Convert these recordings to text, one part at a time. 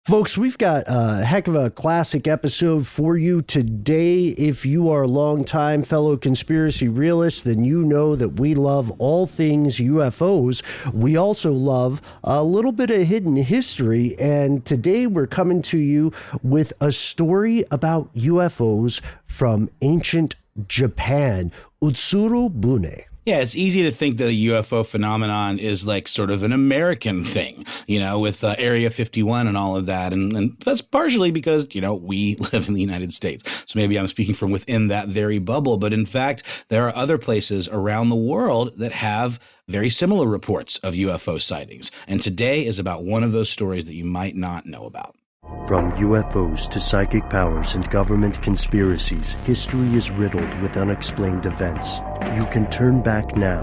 Folks, we've got a heck of a classic episode for you today. If you are a longtime fellow conspiracy realist, then you know that we love all things UFOs. We also love a little bit of hidden history, and today we're coming to you with a story about UFOs from ancient Japan. Utsuro Bune. Yeah, it's easy to think that the UFO phenomenon is like sort of an American thing, with Area 51 and all of that. And that's partially because, we live in the United States. So maybe I'm speaking from within that very bubble. But in fact, there are other places around the world that have very similar reports of UFO sightings. And today is about one of those stories that you might not know about. From UFOs to psychic powers and government conspiracies, history is riddled with unexplained events. You can turn back now,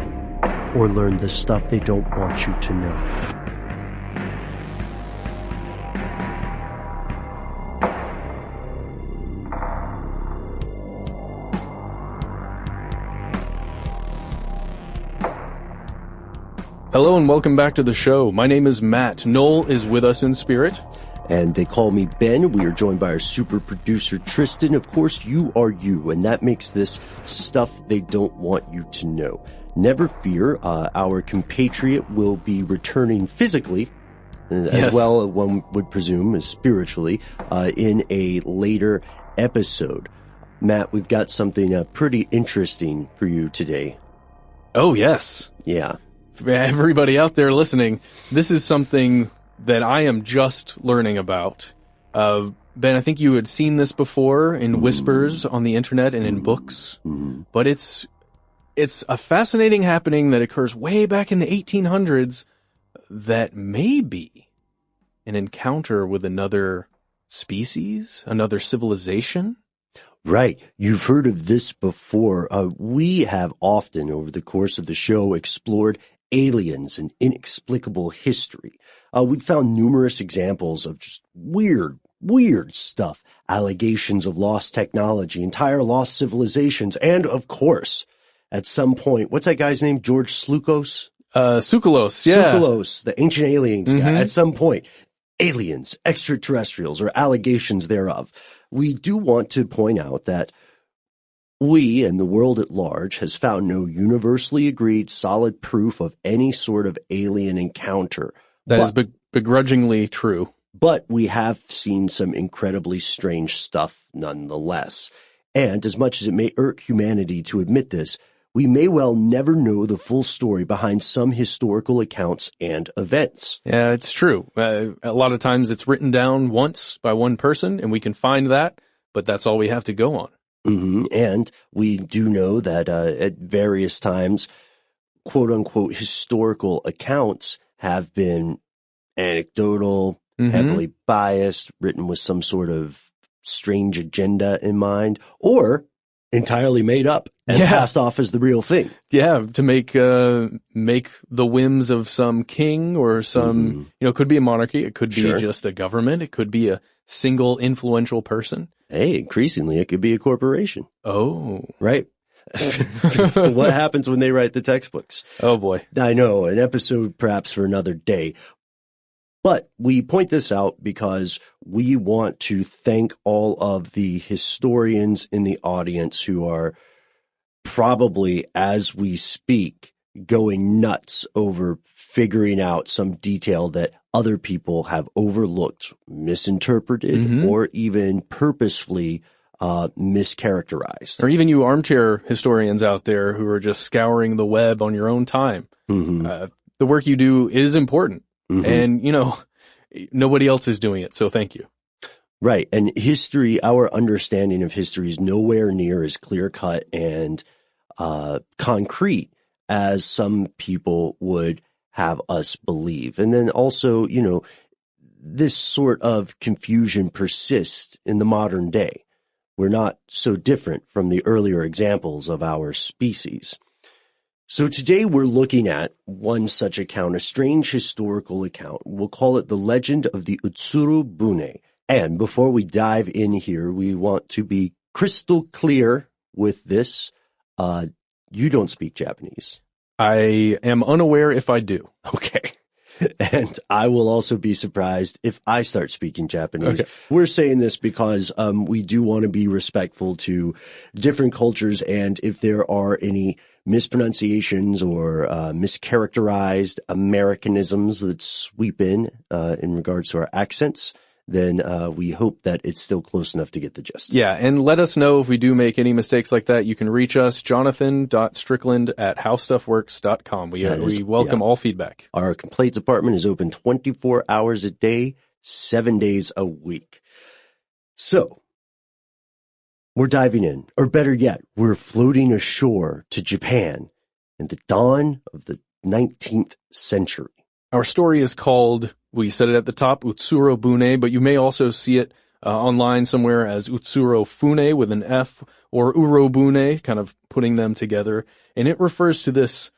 or learn the stuff they don't want you to know. Hello and welcome back to the show. My name is Matt. Noel is with us in spirit. And they call me Ben. We are joined by our super producer, Tristan. Of course, you are you, and that makes this stuff they don't want you to know. Never fear, our compatriot will be returning physically, as well, one would presume, as spiritually, in a later episode. Matt, we've got something pretty interesting for you today. Oh, yes. Yeah. For everybody out there listening, this is something that I am just learning about. Ben, I think you had seen this before in whispers on the internet and in books, but it's a fascinating happening that occurs way back in the 1800s that may be an encounter with another species, another civilization. Right. You've heard of this before. We have often, over the course of the show, explored aliens and inexplicable history. We've found numerous examples of just weird stuff, allegations of lost technology, entire lost civilizations, and of course, at some point, what's that guy's name? George Slukos? Tsoukalos, yeah. Tsoukalos, the ancient aliens guy. At some point, aliens, extraterrestrials, or allegations thereof. We do want to point out that we and the world at large has found no universally agreed solid proof of any sort of alien encounter. That is begrudgingly true. But we have seen some incredibly strange stuff nonetheless. And as much as it may irk humanity to admit this, we may well never know the full story behind some historical accounts and events. Yeah, it's true. A lot of times it's written down once by one person, and we can find that, but that's all we have to go on. And we do know that at various times, quote-unquote, historical accounts have been anecdotal, heavily biased, written with some sort of strange agenda in mind, or entirely made up and passed off as the real thing. Yeah, to make the whims of some king or some, it could be a monarchy, it could be just a government, it could be a single influential person. Hey, increasingly, it could be a corporation. Oh. Right. What happens when they write the textbooks? Oh, boy. I know, an episode perhaps for another day. But we point this out because we want to thank all of the historians in the audience who are probably, as we speak, going nuts over figuring out some detail that other people have overlooked, misinterpreted, or even purposefully mischaracterized. Or even you armchair historians out there who are just scouring the web on your own time. The work you do is important. And, nobody else is doing it, so thank you. Right. And history, our understanding of history is nowhere near as clear-cut and concrete as some people would have us believe. And then also, this sort of confusion persists in the modern day. We're not so different from the earlier examples of our species. So today we're looking at one such account, a strange historical account. We'll call it the legend of the Utsuro Bune. And before we dive in here, we want to be crystal clear with this. You don't speak Japanese. I am unaware if I do. Okay. And I will also be surprised if I start speaking Japanese. Okay. We're saying this because we do want to be respectful to different cultures. And if there are any mispronunciations or mischaracterized Americanisms that sweep in regards to our accents, then we hope that it's still close enough to get the gist. Yeah, and let us know if we do make any mistakes like that. You can reach us, jonathan.strickland@howstuffworks.com. We welcome all feedback. Our complaint department is open 24 hours a day, 7 days a week. So, we're diving in, or better yet, we're floating ashore to Japan in the dawn of the 19th century. Our story is called, we said it at the top, Utsuro Bune, but you may also see it online somewhere as Utsuro Fune with an F, or Urobune, kind of putting them together. And it refers to this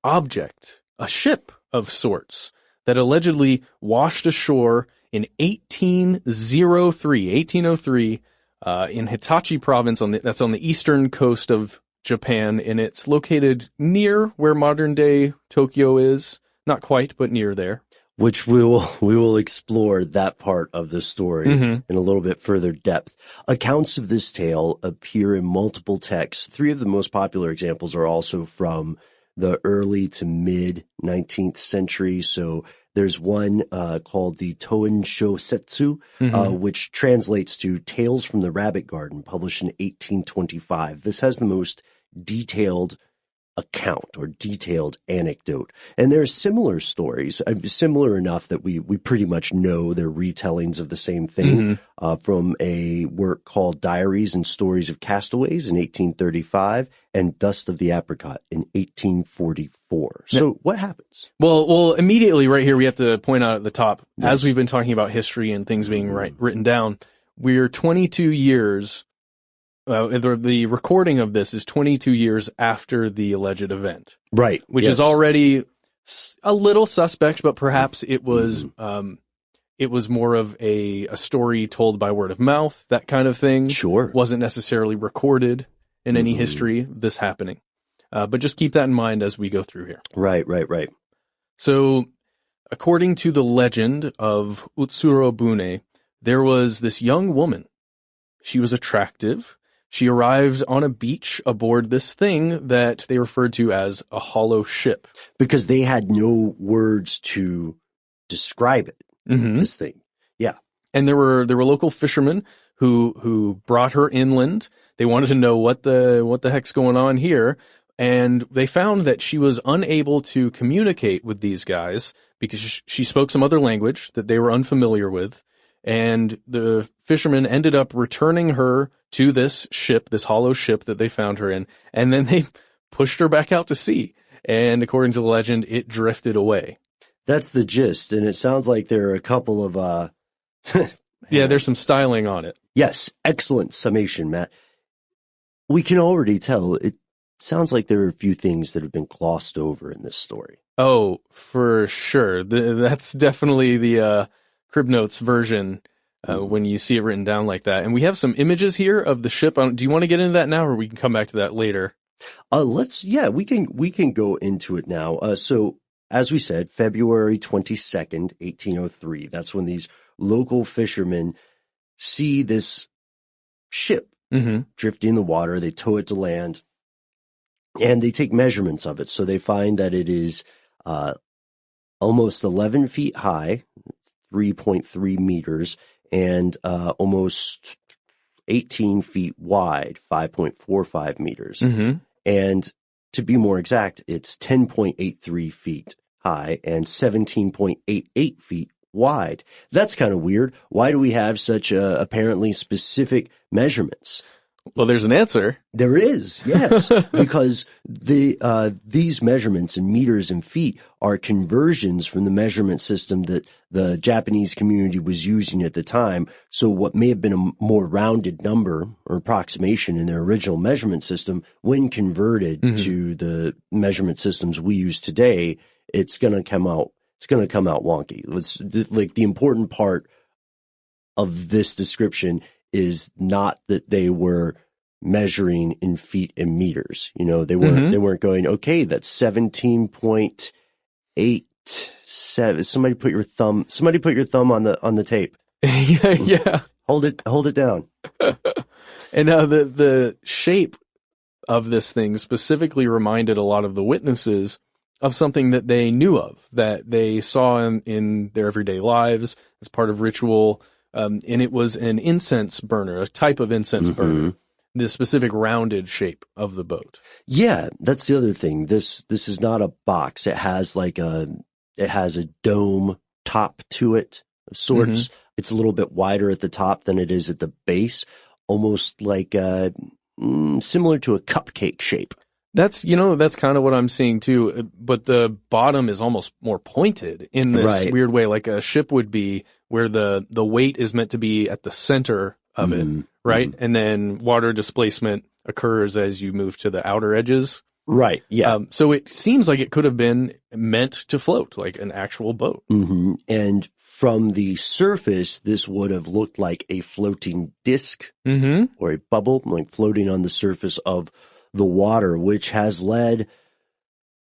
object, a ship of sorts, that allegedly washed ashore in 1803 in Hitachi province, that's on the eastern coast of Japan, and it's located near where modern-day Tokyo is. Not quite, but near there. Which we will explore that part of the story in a little bit further depth. Accounts of this tale appear in multiple texts. 3 of the most popular examples are also from the early to mid 19th century. So there's one called the Toin Shosetsu, which translates to Tales from the Rabbit Garden, published in 1825. This has the most detailed account or detailed anecdote. And there are similar stories, similar enough that we pretty much know they're retellings of the same thing, from a work called Diaries and Stories of Castaways in 1835 and Dust of the Apricot in 1844. So what happens? Well, immediately right here, we have to point out at the top, as we've been talking about history and things being written down, we're 22 years the recording of this is 22 years after the alleged event. Right. Which is already a little suspect, but perhaps it was more of a story told by word of mouth, that kind of thing. Sure. Wasn't necessarily recorded in any history, this happening. But just keep that in mind as we go through here. Right. So, according to the legend of Utsuro Bune, there was this young woman. She was attractive. She arrived on a beach aboard this thing that they referred to as a hollow ship. Because they had no words to describe it, this thing. Yeah. And there were local fishermen who brought her inland. They wanted to know what the heck's going on here. And they found that she was unable to communicate with these guys because she spoke some other language that they were unfamiliar with. And the fishermen ended up returning her to this ship, this hollow ship that they found her in, and then they pushed her back out to sea. And according to the legend, it drifted away. That's the gist, and it sounds like there are a couple of yeah, there's some styling on it. Yes, excellent summation, Matt. We can already tell it sounds like there are a few things that have been glossed over in this story. Oh, for sure. That's definitely the Crib Notes version when you see it written down like that. And we have some images here of the ship. Do you want to get into that now, or we can come back to that later? We can go into it now. So as we said, February 22nd, 1803, that's when these local fishermen see this ship drifting in the water. They tow it to land and they take measurements of it. So they find that it is almost 11 feet high, 3.3 meters, and almost 18 feet wide, 5.45 meters. And to be more exact, it's 10.83 feet high and 17.88 feet wide. That's kind of weird. Why do we have such apparently specific measurements? Well, there's an answer. There is, yes, because these measurements in meters and feet are conversions from the measurement system that the Japanese community was using at the time. So what may have been a more rounded number or approximation in their original measurement system, when converted to the measurement systems we use today, it's going to come out wonky. It's like the important part of this description is not that they were measuring in feet and meters. You know, they weren't going, okay, that's 17.8 Somebody put your thumb on the tape. Yeah. Hold it down. And the shape of this thing specifically reminded a lot of the witnesses of something that they knew of, that they saw in their everyday lives as part of ritual. And it was an incense burner, a type of incense burner, the specific rounded shape of the boat. Yeah, that's the other thing. This is not a box. It has a dome top to it of sorts. It's a little bit wider at the top than it is at the base, almost like similar to a cupcake shape. That's kind of what I'm seeing too, but the bottom is almost more pointed in this weird way, like a ship would be, where the weight is meant to be at the center of it, right? And then water displacement occurs as you move to the outer edges. Right, yeah. So it seems like it could have been meant to float, like an actual boat. And from the surface, this would have looked like a floating disc or a bubble, like floating on the surface of the water, which has led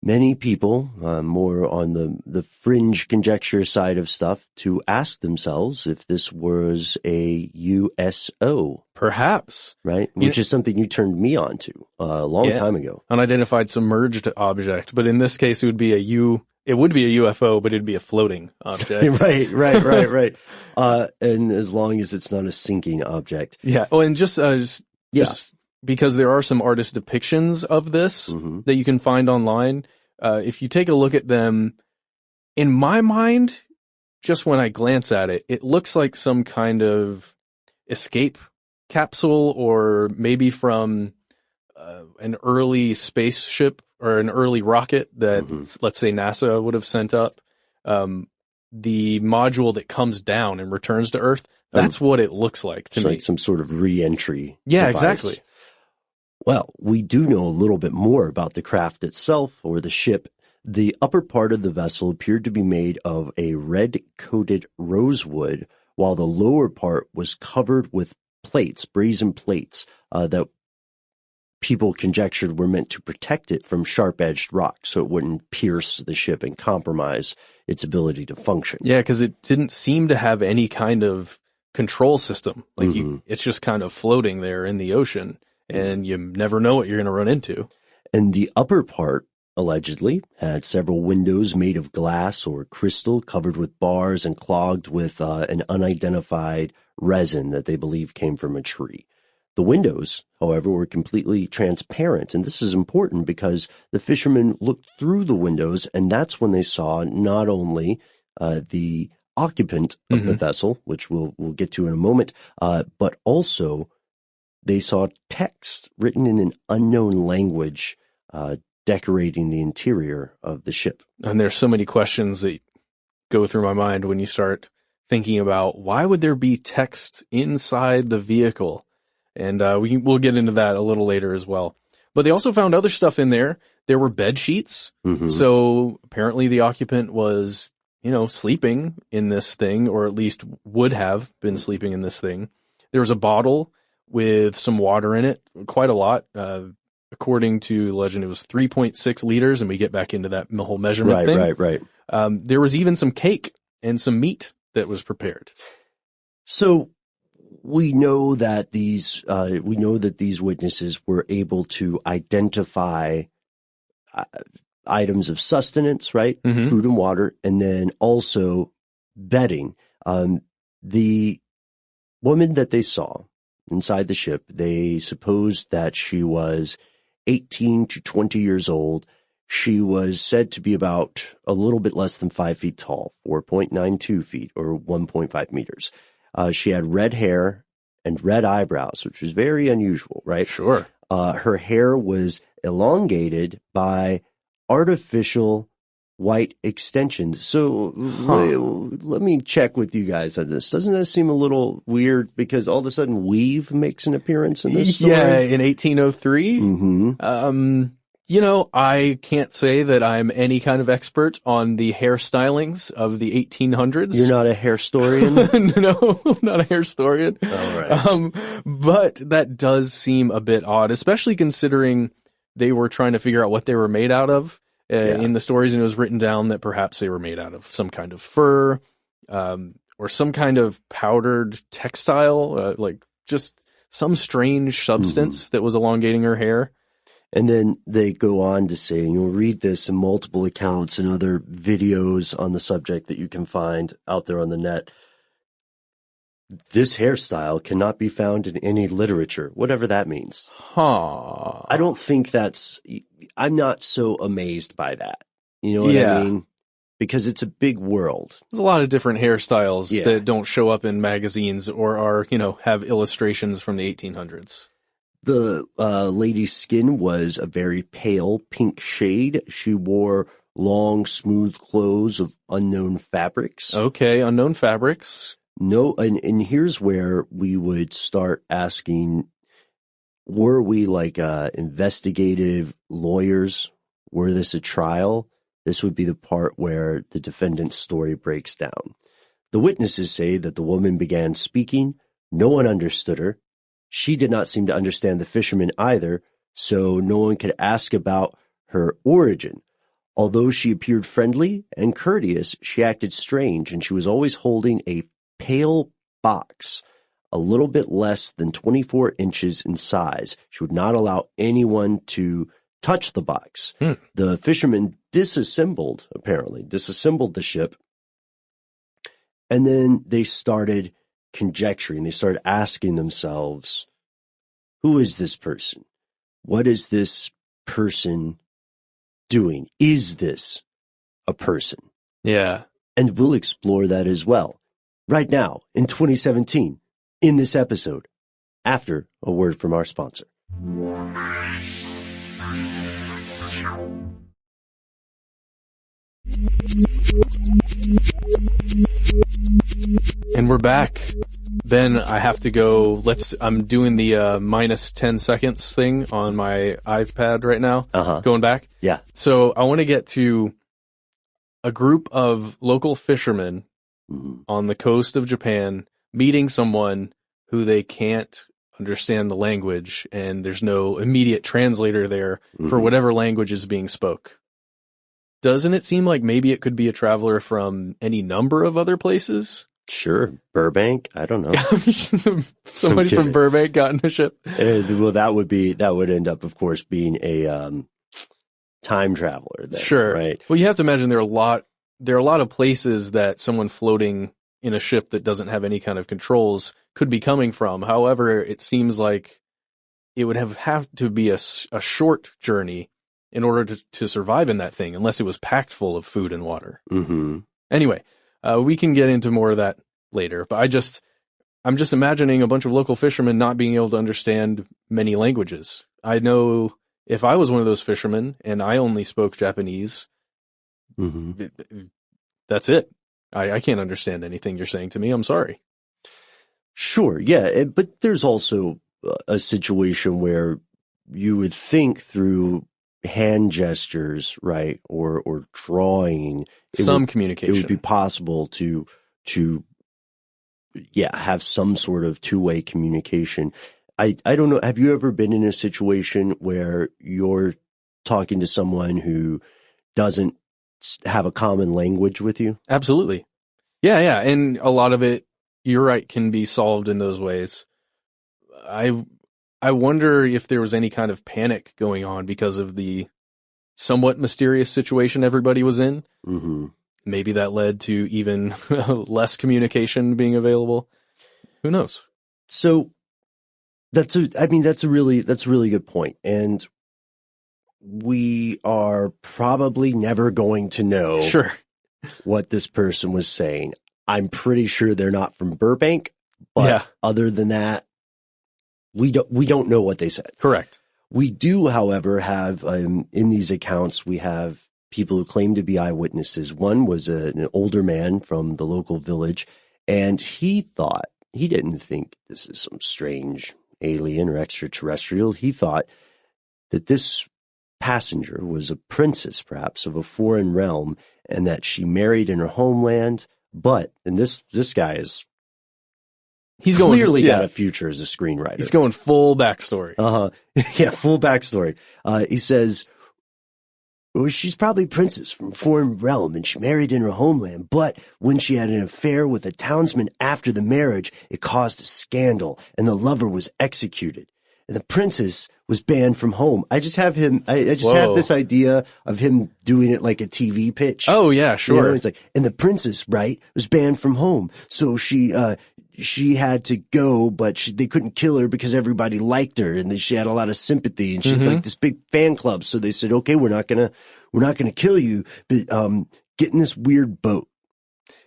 many people, more on the fringe conjecture side of stuff, to ask themselves if this was a USO. Perhaps. Right? Which is something you turned me on to a long time ago. Unidentified submerged object. But in this case, it would be a UFO, but it'd be a floating object. Right. And as long as it's not a sinking object. Yeah. Oh, and just because there are some artist depictions of this that you can find online. If you take a look at them, in my mind, just when I glance at it, it looks like some kind of escape capsule, or maybe from an early spaceship or an early rocket that, let's say, NASA would have sent up. The module that comes down and returns to Earth, that's what it looks like to me. Like some sort of re-entry device. Exactly. Well, we do know a little bit more about the craft itself, or the ship. The upper part of the vessel appeared to be made of a red-coated rosewood, while the lower part was covered with plates, brazen plates, that people conjectured were meant to protect it from sharp-edged rocks so it wouldn't pierce the ship and compromise its ability to function. Yeah, because it didn't seem to have any kind of control system. Like it's just kind of floating there in the ocean. And you never know what you're going to run into. And the upper part, allegedly, had several windows made of glass or crystal covered with bars and clogged with an unidentified resin that they believe came from a tree. The windows, however, were completely transparent. And this is important because the fishermen looked through the windows, and that's when they saw not only the occupant of the vessel, which we'll get to in a moment, but also they saw text written in an unknown language decorating the interior of the ship. And there's so many questions that go through my mind when you start thinking about why would there be text inside the vehicle? And we'll get into that a little later as well. But they also found other stuff in there. There were bed sheets. So apparently the occupant was, sleeping in this thing, or at least would have been sleeping in this thing. There was a bottle with some water in it, quite a lot. According to legend, it was 3.6 liters, and we get back into that whole measurement thing. Right. There was even some cake and some meat that was prepared. So we know that these witnesses were able to identify items of sustenance, right? Food and water, and then also bedding. The woman that they saw inside the ship, they supposed that she was 18 to 20 years old. She was said to be about a little bit less than 5 feet tall, 4.92 feet or 1.5 meters. She had red hair and red eyebrows, which was very unusual, right? Sure. Her hair was elongated by artificial white extensions. So let me check with you guys on this. Doesn't that seem a little weird? Because all of a sudden weave makes an appearance in this story? Yeah, in 1803. I can't say that I'm any kind of expert on the hairstylings of the 1800s. You're not a hair historian? No, I'm not a hair historian. All right. But that does seem a bit odd, especially considering they were trying to figure out what they were made out of. in the stories, and it was written down that perhaps they were made out of some kind of fur, or some kind of powdered textile, like just some strange substance that was elongating her hair. And then they go on to say, and you'll read this in multiple accounts and other videos on the subject that you can find out there on the net. This hairstyle cannot be found in any literature, whatever that means. I don't think I'm not so amazed by that. You know what I mean? Because it's a big world. There's a lot of different hairstyles that don't show up in magazines or are, have illustrations from the 1800s. The lady's skin was a very pale pink shade. She wore long, smooth clothes of unknown fabrics. Okay, unknown fabrics. No, and here's where we would start asking, were we like investigative lawyers? Were this a trial? This would be the part where the defendant's story breaks down. The witnesses say that the woman began speaking. No one understood her. She did not seem to understand the fisherman either, so no one could ask about her origin. Although she appeared friendly and courteous, she acted strange, and she was always holding a pale box, a little bit less than 24 inches in size. She would not allow anyone to touch the box. The fisherman disassembled the ship, and then they started conjecturing. They started asking themselves, who is this person? What is this person doing? Is this a person? Yeah. And we'll explore that as well. Right now, in 2017, in this episode, after a word from our sponsor. And we're back. Ben, I have to go. I'm doing the minus 10 seconds thing on my iPad right now. Going back. Yeah. So I want to get to a group of local fishermen on the coast of Japan meeting someone who they can't understand the language, and there's no immediate translator there for whatever language is being spoke. Doesn't it seem like maybe it could be a traveler from any number of other places? Sure. Burbank? I don't know. Somebody from Burbank got in a ship. Well, that would end up, of course, being a time traveler then, sure. Right? Well, you have to imagine there are a lot of places that someone floating in a ship that doesn't have any kind of controls could be coming from. However, it seems like it would have to be a short journey in order to survive in that thing, unless it was packed full of food and water. Anyway, we can get into more of that later, but I'm just imagining a bunch of local fishermen not being able to understand many languages. I know if I was one of those fishermen and I only spoke Japanese, that's it. I can't understand anything you're saying to me. I'm sorry. Sure. Yeah. But there's also a situation where you would think through hand gestures, right? Or drawing. Communication. It would be possible to have some sort of two-way communication. I don't know. Have you ever been in a situation where you're talking to someone who doesn't have a common language with you? Absolutely. Yeah. And a lot of it, you're right, can be solved in those ways. I wonder if there was any kind of panic going on because of the somewhat mysterious situation everybody was in. Maybe that led to even less communication being available. Who knows? So that's a really good point. And we are probably never going to know what this person was saying. I'm pretty sure they're not from Burbank, but other than that, we don't know what they said. Correct. We do, however, have in these accounts, we have people who claim to be eyewitnesses. One was an older man from the local village, and he didn't think this is some strange alien or extraterrestrial. He thought that this passenger was a princess, perhaps, of a foreign realm, and that she married in her homeland. But, and this guy is He's clearly got a future as a screenwriter. He's going full backstory. Yeah, full backstory. He says, Or she's probably a princess from a foreign realm and she married in her homeland, but when she had an affair with a townsman after the marriage, it caused a scandal and the lover was executed. And the princess was banned from home. I just have him, I just have this idea of him doing it like a TV pitch. Oh, yeah, sure. You know, it's like, and the princess, right, was banned from home. So she had to go, but they couldn't kill her because everybody liked her and she had a lot of sympathy and she had like this big fan club. So they said, okay, we're not gonna kill you, but get in this weird boat.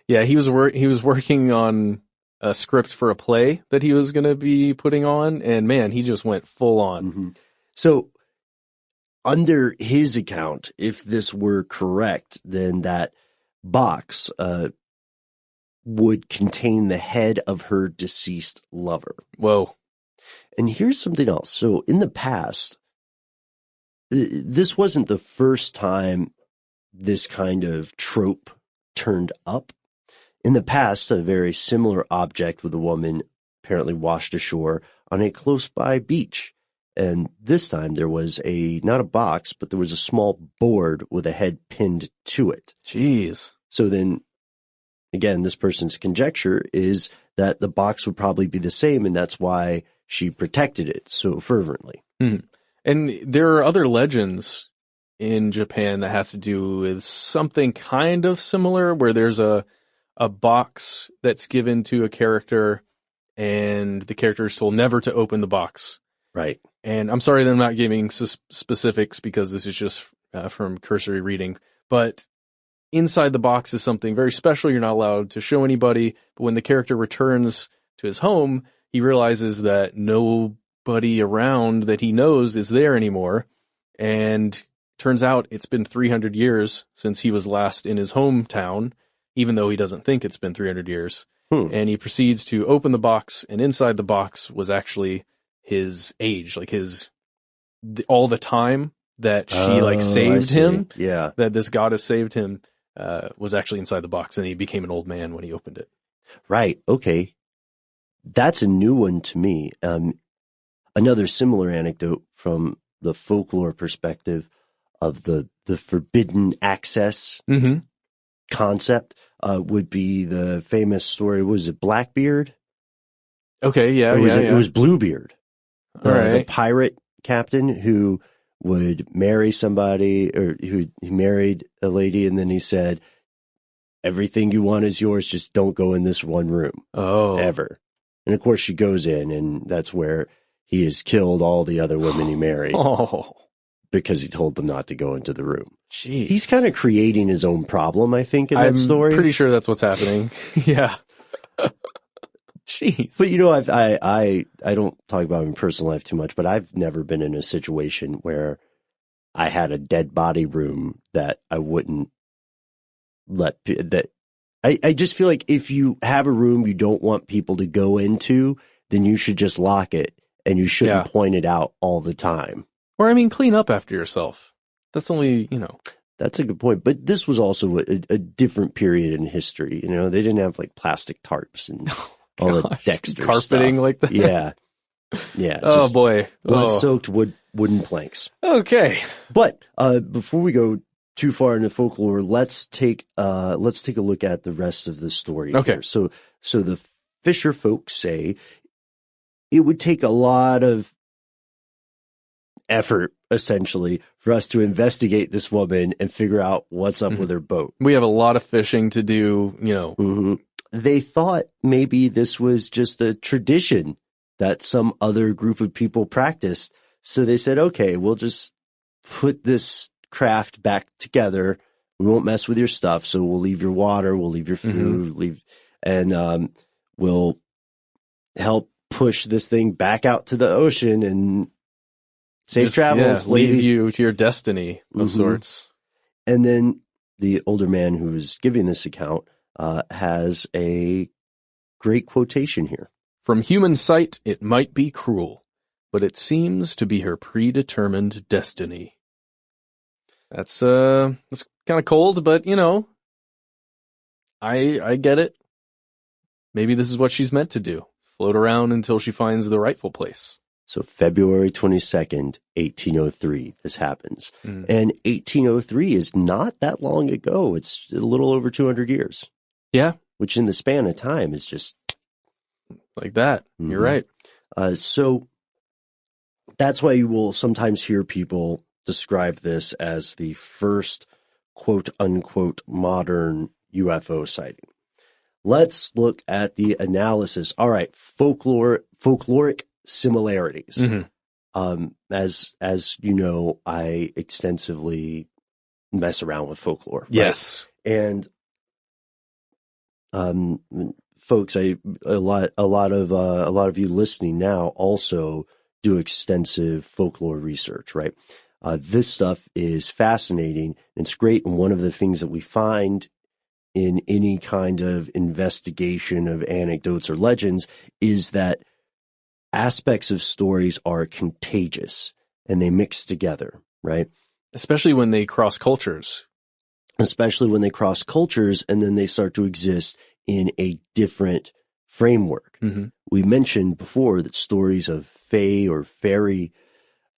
Yeah, he was working on a script for a play that he was going to be putting on, and man, he just went full on. Mm-hmm. So under his account, if this were correct, then that box would contain the head of her deceased lover. Whoa. And here's something else. So in the past, this wasn't the first time this kind of trope turned up. In the past, a very similar object with a woman apparently washed ashore on a close-by beach. And this time there was not a box, but there was a small board with a head pinned to it. Jeez. So then, again, this person's conjecture is that the box would probably be the same, and that's why she protected it so fervently. And there are other legends in Japan that have to do with something kind of similar, where there's a box that's given to a character, and the character is told never to open the box. Right. And I'm sorry that I'm not giving specifics because this is just from cursory reading, but inside the box is something very special you're not allowed to show anybody. But when the character returns to his home, he realizes that nobody around that he knows is there anymore. And turns out it's been 300 years since he was last in his hometown, even though he doesn't think it's been 300 years. And he proceeds to open the box, and inside the box was actually his age, like all the time that she saved him. Yeah. That this goddess saved him was actually inside the box, and he became an old man when he opened it. Right. Okay. That's a new one to me. Another similar anecdote from the folklore perspective of the forbidden access concept would be the famous story. Was it Blackbeard? Okay, yeah, It was Bluebeard, right. The pirate captain who would marry somebody, or he married a lady, and then he said, "Everything you want is yours. Just don't go in this one room, ever." And of course, she goes in, and that's where he has killed all the other women he married. Because he told them not to go into the room. Jeez. He's kind of creating his own problem, I think, in that story. I'm pretty sure that's what's happening. Yeah. Jeez. But you know, I don't talk about it in personal life too much, but I've never been in a situation where I had a dead body room that I wouldn't I just feel like if you have a room you don't want people to go into, then you should just lock it, and you shouldn't point it out all the time. Or, I mean, clean up after yourself. That's only, That's a good point. But this was also a different period in history. You know, they didn't have like plastic tarps and all the Dexter carpeting stuff. like that. Yeah. Yeah. Oh boy. Blood-soaked wooden planks. Okay. But before we go too far into folklore, let's take a look at the rest of the story. Okay. Here. So the fisher folks say it would take a lot of effort, essentially, for us to investigate this woman and figure out what's up with her boat. We have a lot of fishing to do, They thought maybe this was just a tradition that some other group of people practiced. So they said, okay, we'll just put this craft back together. We won't mess with your stuff. So we'll leave your water, we'll leave your food, and we'll help push this thing back out to the ocean and safe travels, lady. Leave you to your destiny of sorts. And then the older man who was giving this account has a great quotation here. From human sight, it might be cruel, but it seems to be her predetermined destiny. That's kind of cold, but I get it. Maybe this is what she's meant to do. Float around until she finds the rightful place. So February 22nd, 1803, this happens. And 1803 is not that long ago. It's a little over 200 years. Yeah. Which in the span of time is just like that. You're right. So that's why you will sometimes hear people describe this as the first quote unquote modern UFO sighting. Let's look at the analysis. All right. Folkloric similarities. As you know, I extensively mess around with folklore. Yes. Right? And, folks, a lot of you listening now also do extensive folklore research, right? This stuff is fascinating. It's great. And one of the things that we find in any kind of investigation of anecdotes or legends is that aspects of stories are contagious and they mix together, right? Especially when they cross cultures. Especially when they cross cultures and then they start to exist in a different framework. We mentioned before that stories of fae or fairy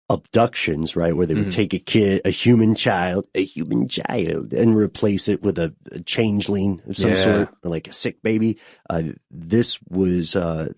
abductions, right, where they would take a human child, and replace it with a changeling of some sort, or like a sick baby. This was kind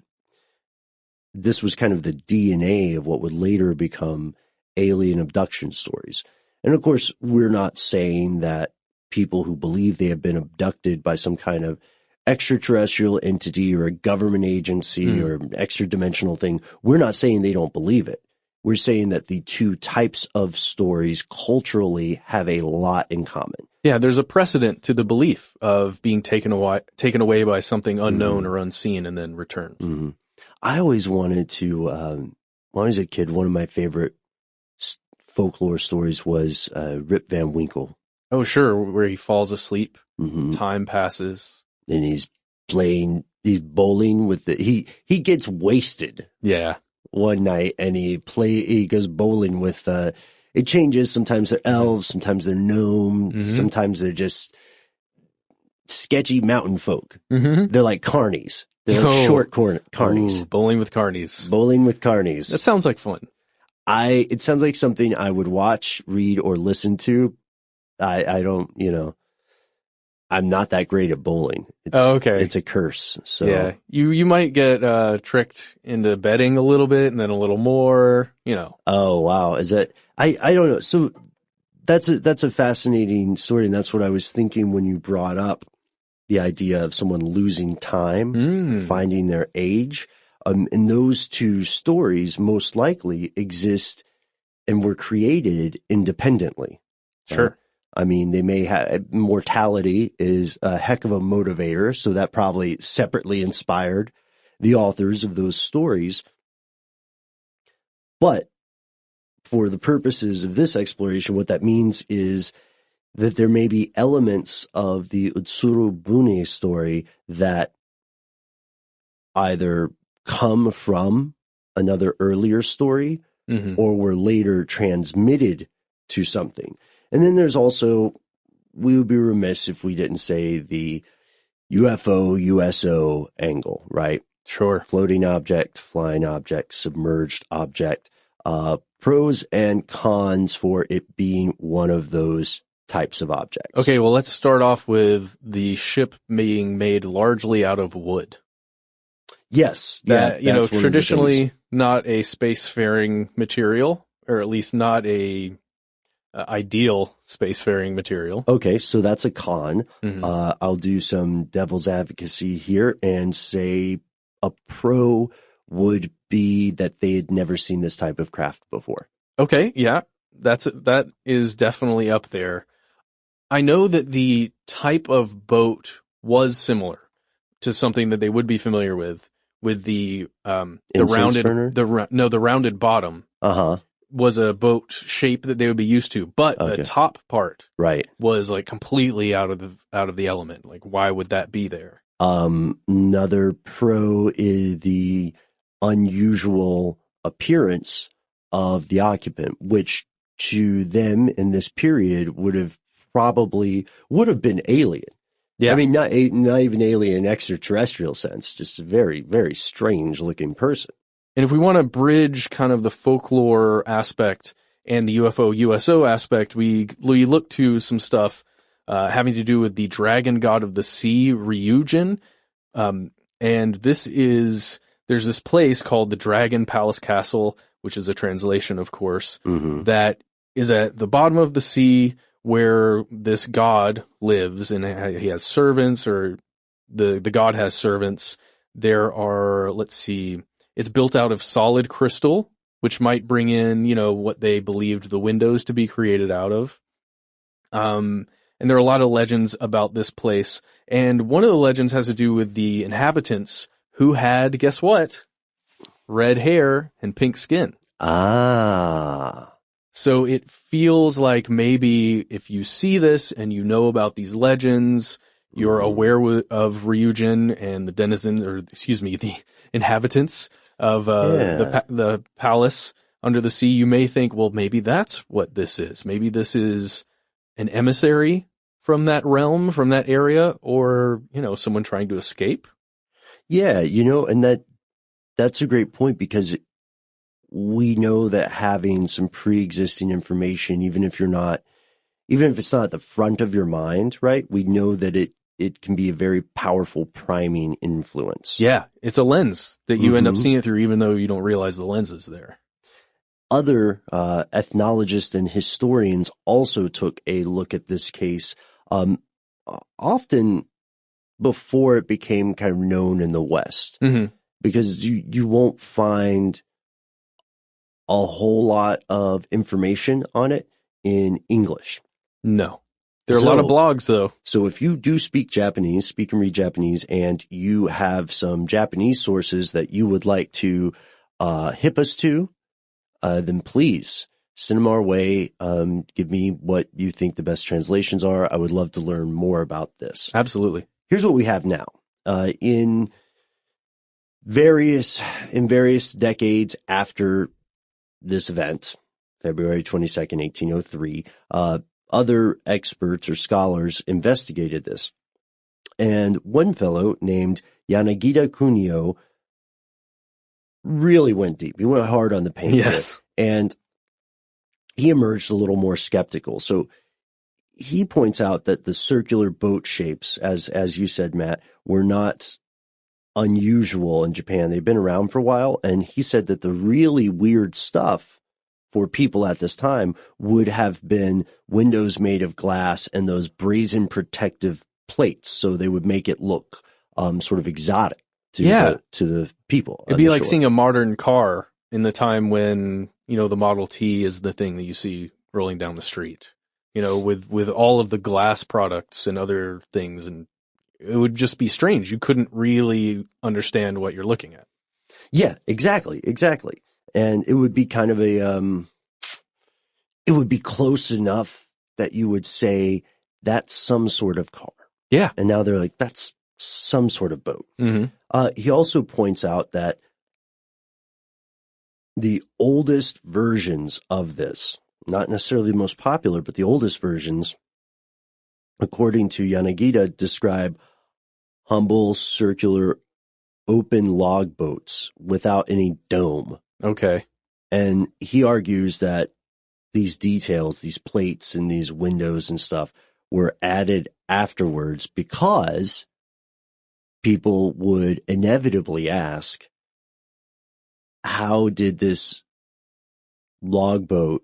of the DNA of what would later become alien abduction stories. And of course, we're not saying that people who believe they have been abducted by some kind of extraterrestrial entity or a government agency or extra dimensional thing, we're not saying they don't believe it. We're saying that the two types of stories culturally have a lot in common. Yeah, there's a precedent to the belief of being taken away by something unknown or unseen and then returned. I always wanted to, when I was a kid, one of my favorite folklore stories was Rip Van Winkle. Oh, sure, where he falls asleep, time passes. And he's bowling with he gets wasted. Yeah. One night and he goes bowling with, it changes. Sometimes they're elves, sometimes they're gnomes, sometimes they're just sketchy mountain folk. They're like carnies. They're like short carnies. Ooh, bowling with carnies. Bowling with carnies. That sounds like fun. It sounds like something I would watch, read, or listen to. I don't, I'm not that great at bowling. Okay. It's a curse. So yeah, you might get tricked into betting a little bit and then a little more, Oh wow, is that? I don't know. So that's a fascinating story, and that's what I was thinking when you brought up the idea of someone losing time, finding their age. And those two stories most likely exist and were created independently. Sure. Right? I mean, they may have mortality is a heck of a motivator, so that probably separately inspired the authors of those stories. But for the purposes of this exploration, what that means is that there may be elements of the Utsuro Bune story that either come from another earlier story or were later transmitted to something. And then there's also, we would be remiss if we didn't say the UFO, USO angle, right? Sure. Floating object, flying object, submerged object, pros and cons for it being one of those types of objects. Okay, well, let's start off with the ship being made largely out of wood. Yes. That, traditionally not a spacefaring material, or at least not a ideal spacefaring material. Okay, so that's a con. I'll do some devil's advocacy here and say a pro would be that they had never seen this type of craft before. Okay, yeah, that is definitely up there. I know that the type of boat was similar to something that they would be familiar with the rounded bottom. Was a boat shape that they would be used to, but the top part was like completely out of the element. Like, why would that be there? Another pro is the unusual appearance of the occupant, which to them in this period would have been alien. Yeah. I mean, not even alien in extraterrestrial sense, just a very, very strange looking person. And if we want to bridge kind of the folklore aspect and the UFO USO aspect, we look to some stuff having to do with the dragon god of the sea, Ryujin. And there's this place called the Dragon Palace Castle, which is a translation, of course, that is at the bottom of the sea where this god lives, and he has servants, or the god has servants. There are, let's see, it's built out of solid crystal, which might bring in, what they believed the windows to be created out of. And there are a lot of legends about this place. And one of the legends has to do with the inhabitants who had, guess what? Red hair and pink skin. Ah. So it feels like maybe if you see this and you know about these legends, you're aware of Ryujin and the denizens, the inhabitants of the palace under the sea, you may think, well, maybe that's what this is. Maybe this is an emissary from that realm, from that area, or, someone trying to escape. Yeah, and that's a great point, because we know that having some pre-existing information, even if it's not at the front of your mind, right? We know that it can be a very powerful priming influence. Yeah, it's a lens that you end up seeing it through, even though you don't realize the lens is there. Other ethnologists and historians also took a look at this case, often before it became kind of known in the West, because you won't find a whole lot of information on it in English. No. There are a lot of blogs, though. So if you do speak and read Japanese, and you have some Japanese sources that you would like to hip us to, then please send them our way. Give me what you think the best translations are. I would love to learn more about this. Absolutely. Here's what we have now. In various decades after this event, February 22nd, 1803, other experts or scholars investigated this. And one fellow named Yanagida Kunio really went deep. He went hard on the paint. Yes. And he emerged a little more skeptical. So he points out that the circular boat shapes, as you said, Matt, were not unusual in Japan. They've been around for a while. And he said that the really weird stuff for people at this time would have been windows made of glass and those brazen protective plates. So they would make it look sort of exotic to the people. It'd be like seeing a modern car in the time when, the Model T is the thing that you see rolling down the street, with all of the glass products and other things. And it would just be strange. You couldn't really understand what you're looking at. Yeah, exactly. And it would be kind of it would be close enough that you would say that's some sort of car. Yeah. And now they're like, that's some sort of boat. He also points out that the oldest versions of this, not necessarily the most popular, but the oldest versions, according to Yanagida, describe humble, circular, open log boats without any dome. Okay. And he argues that these details, these plates and these windows and stuff, were added afterwards because people would inevitably ask, how did this log boat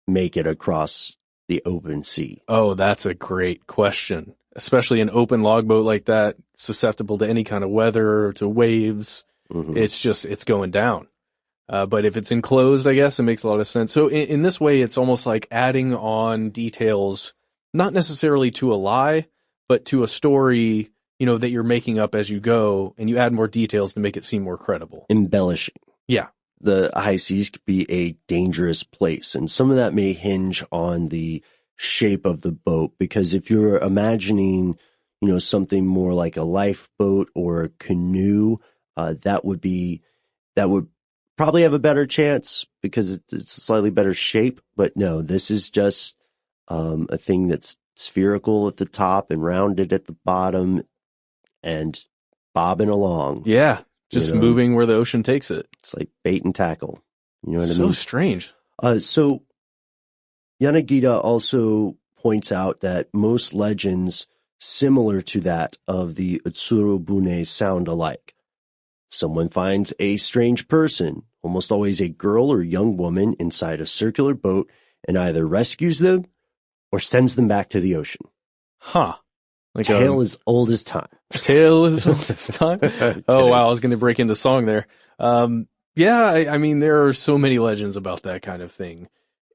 make it across the open sea? Oh, that's a great question. Especially an open logboat like that, susceptible to any kind of weather, to waves. It's going down. But if it's enclosed, I guess it makes a lot of sense. So in this way, it's almost like adding on details, not necessarily to a lie, but to a story, that you're making up as you go, and you add more details to make it seem more credible. Embellishing. Yeah. The high seas could be a dangerous place, and some of that may hinge on the shape of the boat, because if you're imagining, something more like a lifeboat or a canoe, that would probably have a better chance because it's a slightly better shape. But no, this is just a thing that's spherical at the top and rounded at the bottom and bobbing along. Yeah. Just moving where the ocean takes it. It's like bait and tackle. You know what I mean? So strange. So Yanagita also points out that most legends similar to that of the Utsuro Bune sound alike. Someone finds a strange person, almost always a girl or young woman, inside a circular boat and either rescues them or sends them back to the ocean. Huh. Like Tale as old as time. Tale as old as time? Oh, wow. I was going to break into song there. Yeah, I mean, there are so many legends about that kind of thing.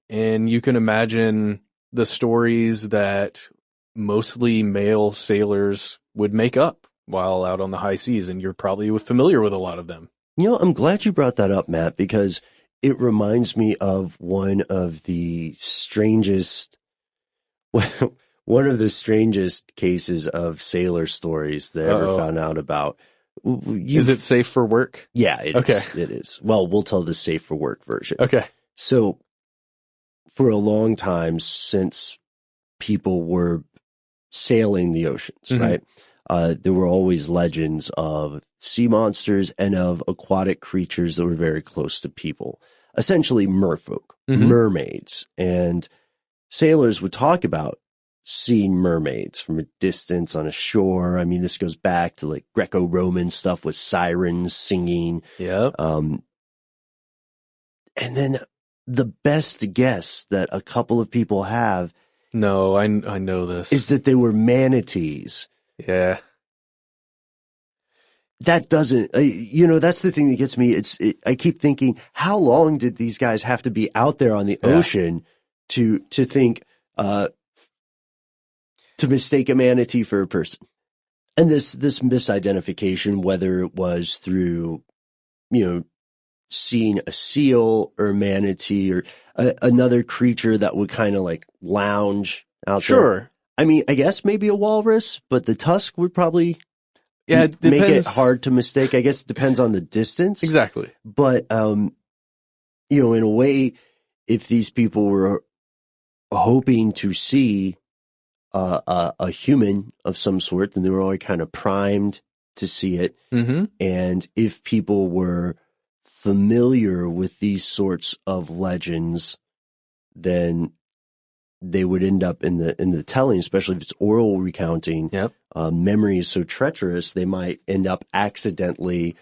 And you can imagine the stories that mostly male sailors would make up while out on the high seas. And you're probably familiar with a lot of them. You know, I'm glad you brought that up, Matt, because it reminds me of one of the strangest cases of sailor stories that I ever found out about. Is it safe for work? Yeah, it is. Well, we'll tell the safe for work version. Okay. So for a long time, since people were sailing the oceans, right? There were always legends of sea monsters and of aquatic creatures that were very close to people. Essentially merfolk, mermaids. And sailors would talk about seeing mermaids from a distance on a shore. I mean, this goes back to like Greco-Roman stuff with sirens singing. Yeah. And then the best guess that a couple of people have. No, I know this. Is that they were manatees. Yeah. That doesn't, that's the thing that gets me. I keep thinking, how long did these guys have to be out there on the ocean to think, to mistake a manatee for a person? And this misidentification, whether it was through, seeing a seal or a manatee or another creature that would kind of like lounge out there. Sure. I mean, I guess maybe a walrus, but the tusk would probably it make it hard to mistake. I guess it depends on the distance. Exactly. But, in a way, if these people were hoping to see a human of some sort, then they were already kind of primed to see it. Mm-hmm. And if people were familiar with these sorts of legends, then they would end up in the telling, especially if it's oral recounting. Yep. Memory is so treacherous, they might end up accidentally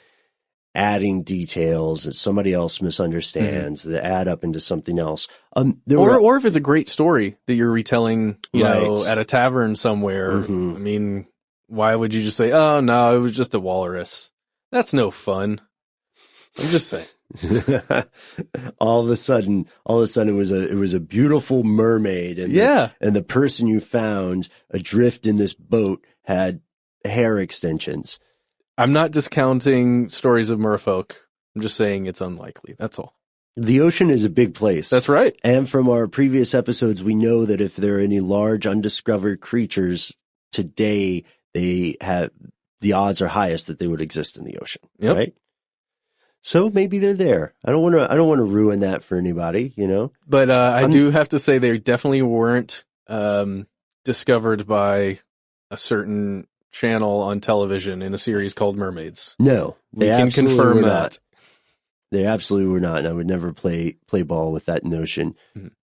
adding details that somebody else misunderstands that add up into something else. Or if it's a great story that you're retelling, at a tavern somewhere. I mean, why would you just say, "Oh no, it was just a walrus"? That's no fun. I'm just saying. all of a sudden it was a beautiful mermaid, and the person you found adrift in this boat had hair extensions. I'm not discounting stories of merfolk. I'm just saying it's unlikely. That's all. The ocean is a big place. That's right. And from our previous episodes, we know that if there are any large undiscovered creatures today, the odds are highest that they would exist in the ocean. Yep. Right? So maybe they're there. I don't want to ruin that for anybody, But I do have to say they definitely weren't discovered by a certain channel on television in a series called Mermaids. No, we can confirm that. They absolutely were not, and I would never play ball with that notion.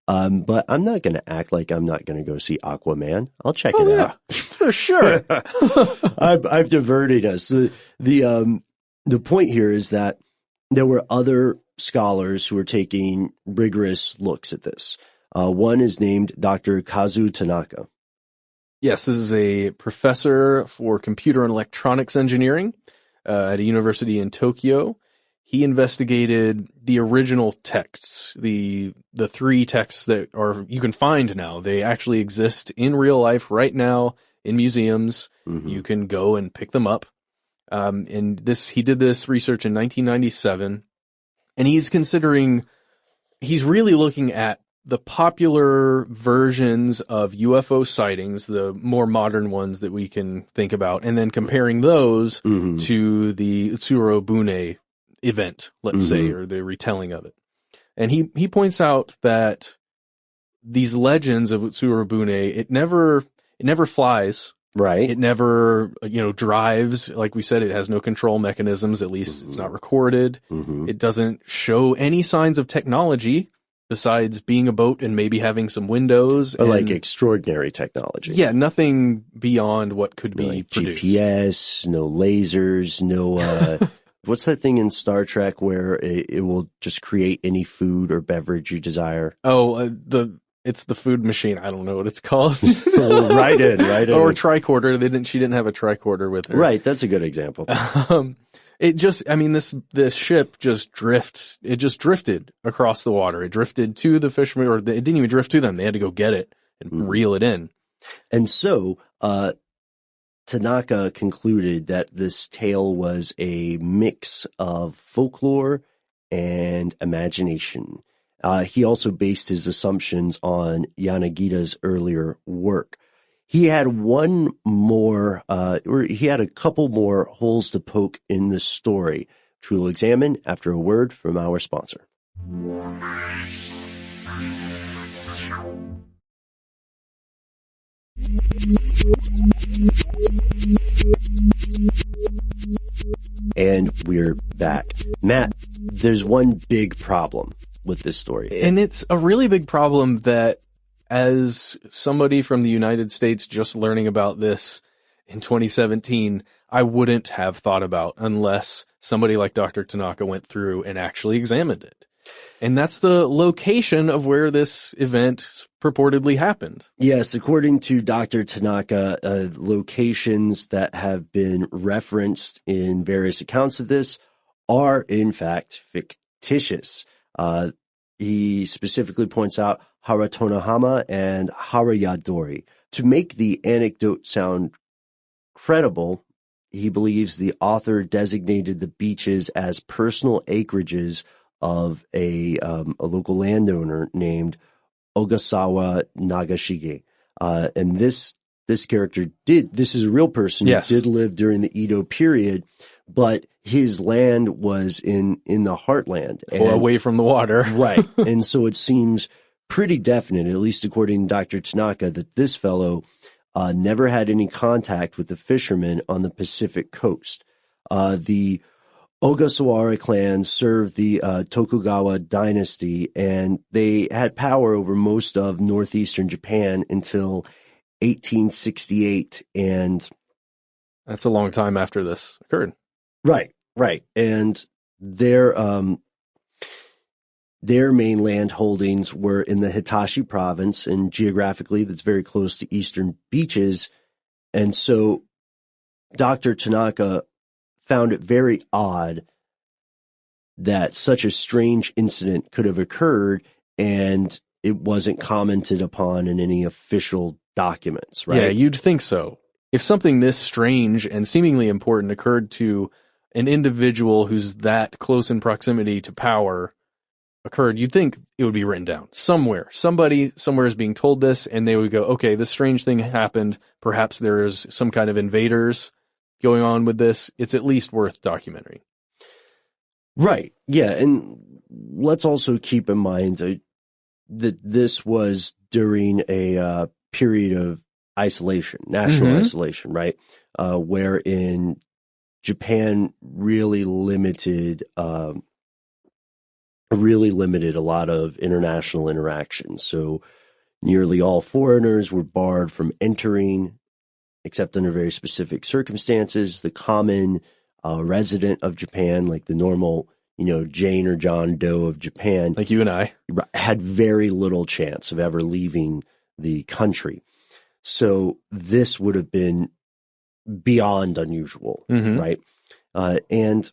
But I'm not going to act like I'm not going to go see Aquaman. I'll check it out for sure. I've diverted us. The point here is that there were other scholars who were taking rigorous looks at this. One is named Dr. Kazu Tanaka. Yes, this is a professor for computer and electronics engineering at a university in Tokyo. He investigated the original texts, the three texts that you can find now. They actually exist in real life right now in museums. You can go and pick them up. And he did this research in 1997, and he's really looking at the popular versions of UFO sightings, the more modern ones that we can think about, and then comparing those to the Utsuro Bune event, let's say, or the retelling of it. And he points out that these legends of Utsuro Bune, it never flies Right. It never, drives. Like we said, it has no control mechanisms. At least it's not recorded. Mm-hmm. It doesn't show any signs of technology besides being a boat and maybe having some windows. Or like extraordinary technology. Yeah, nothing beyond what could be like produced. GPS, no lasers, no... what's that thing in Star Trek where it will just create any food or beverage you desire? Oh, it's the food machine. I don't know what it's called. Right in. Or tricorder. She didn't have a tricorder with her. Right. That's a good example. This ship just drifted across the water. It drifted to the fishermen, or it didn't even drift to them. They had to go get it and reel it in. And so, Tanaka concluded that this tale was a mix of folklore and imagination. He also based his assumptions on Yanagita's earlier work. He had a couple more holes to poke in this story, which we'll examine after a word from our sponsor. And we're back. Matt, there's one big problem with this story. And it's a really big problem that, as somebody from the United States just learning about this in 2017, I wouldn't have thought about unless somebody like Dr. Tanaka went through and actually examined it. And that's the location of where this event purportedly happened. Yes, according to Dr. Tanaka, locations that have been referenced in various accounts of this are, in fact, fictitious. He specifically points out Haratonohama and Harayadori. To make the anecdote sound credible, he believes the author designated the beaches as personal acreages of a local landowner named Ogasawa Nagashige. And this character this is a real person yes. who did live during the Edo period, but his land was in the heartland. Or away from the water. Right. And so it seems pretty definite, at least according to Dr. Tanaka, that this fellow never had any contact with the fishermen on the Pacific coast. The Ogasawara clan served the Tokugawa dynasty, and they had power over most of northeastern Japan until 1868. And that's a long time after this occurred. Right. And their main land holdings were in the Hitachi province, and geographically that's very close to eastern beaches. And so Dr. Tanaka found it very odd that such a strange incident could have occurred and it wasn't commented upon in any official documents, right? Yeah, you'd think so. If something this strange and seemingly important occurred to an individual who's that close in proximity to power occurred, you'd think it would be written down somewhere. Somebody somewhere is being told this, and they would go, okay, this strange thing happened. Perhaps there is some kind of invaders going on with this. It's at least worth documenting. Right. Yeah. And let's also keep in mind that this was during a period of isolation, national isolation, right? Wherein Japan really limited a lot of international interactions. So nearly all foreigners were barred from entering, except under very specific circumstances. The common resident of Japan, like the normal, Jane or John Doe of Japan, like you and I, had very little chance of ever leaving the country. So this would have been beyond unusual, right? And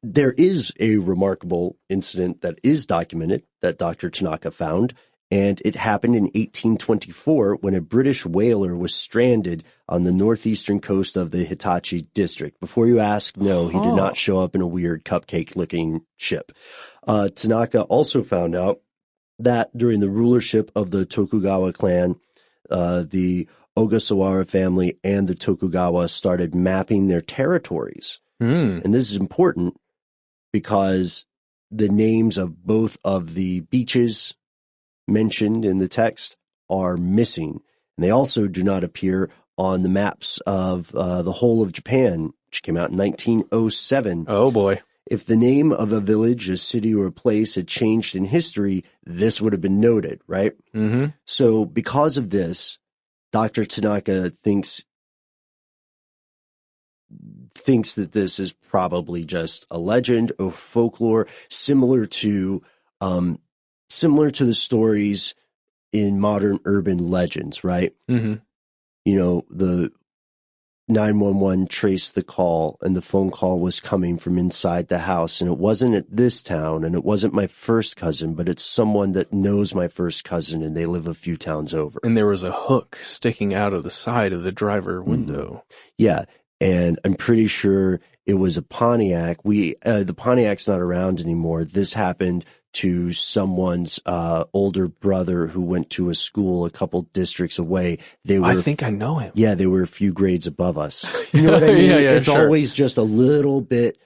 there is a remarkable incident that is documented that Dr. Tanaka found, and it happened in 1824 when a British whaler was stranded on the northeastern coast of the Hitachi district. Before you ask, no, he did not show up in a weird cupcake-looking ship. Tanaka also found out that during the rulership of the Tokugawa clan, the Ogasawara family and the Tokugawa started mapping their territories. And this is important because the names of both of the beaches mentioned in the text are missing. And they also do not appear on the maps of the whole of Japan, which came out in 1907. Oh, boy. If the name of a village, a city, or a place had changed in history, this would have been noted, right? Mm-hmm. So because of this, Dr. Tanaka thinks that this is probably just a legend or folklore, similar to the stories in modern urban legends, right? Mm-hmm. You know, the 911 traced the call, and the phone call was coming from inside the house, and it wasn't at this town, and it wasn't my first cousin, but it's someone that knows my first cousin, and they live a few towns over. And there was a hook sticking out of the side of the driver window. Yeah, and I'm pretty sure it was a Pontiac. The Pontiac's not around anymore. This happened to someone's older brother who went to a school a couple districts away. I think I know him. Yeah, they were a few grades above us. You know what I mean? Yeah, it's sure. always just a little bit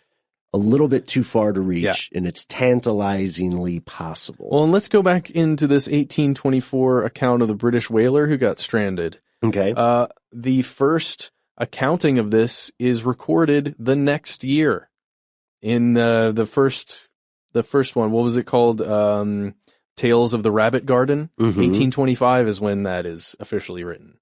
too far to reach, and it's tantalizingly possible. Well, and let's go back into this 1824 account of the British whaler who got stranded. Okay. The first accounting of this is recorded the next year in the first one. What was it called? Tales of the Rabbit Garden. 1825 is when that is officially written.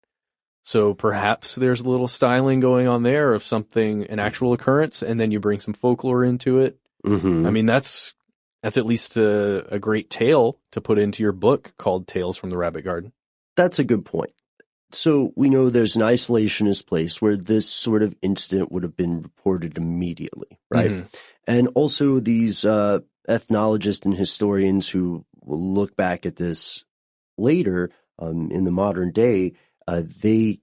So perhaps there's a little styling going on there of an actual occurrence, and then you bring some folklore into it. I mean, that's at least a great tale to put into your book called Tales from the Rabbit Garden. That's a good point. So we know there's an isolationist place where this sort of incident would have been reported immediately, right? And also these ethnologists and historians who will look back at this later in the modern day, they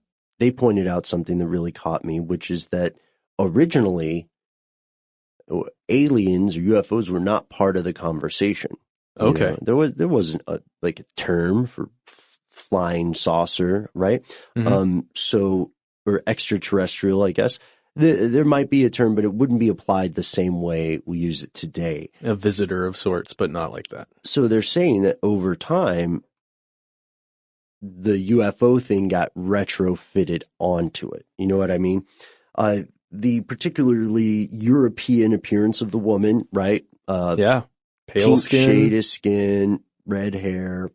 pointed out something that really caught me, which is that originally aliens or UFOs were not part of the conversation. Okay. You know, there wasn't a term for flying saucer, right? Or extraterrestrial, I guess. There might be a term, but it wouldn't be applied the same way we use it today. A visitor of sorts, but not like that. So they're saying that over time, the UFO thing got retrofitted onto it. You know what I mean? The particularly European appearance of the woman, right? Pale pink skin, shade of skin, red hair.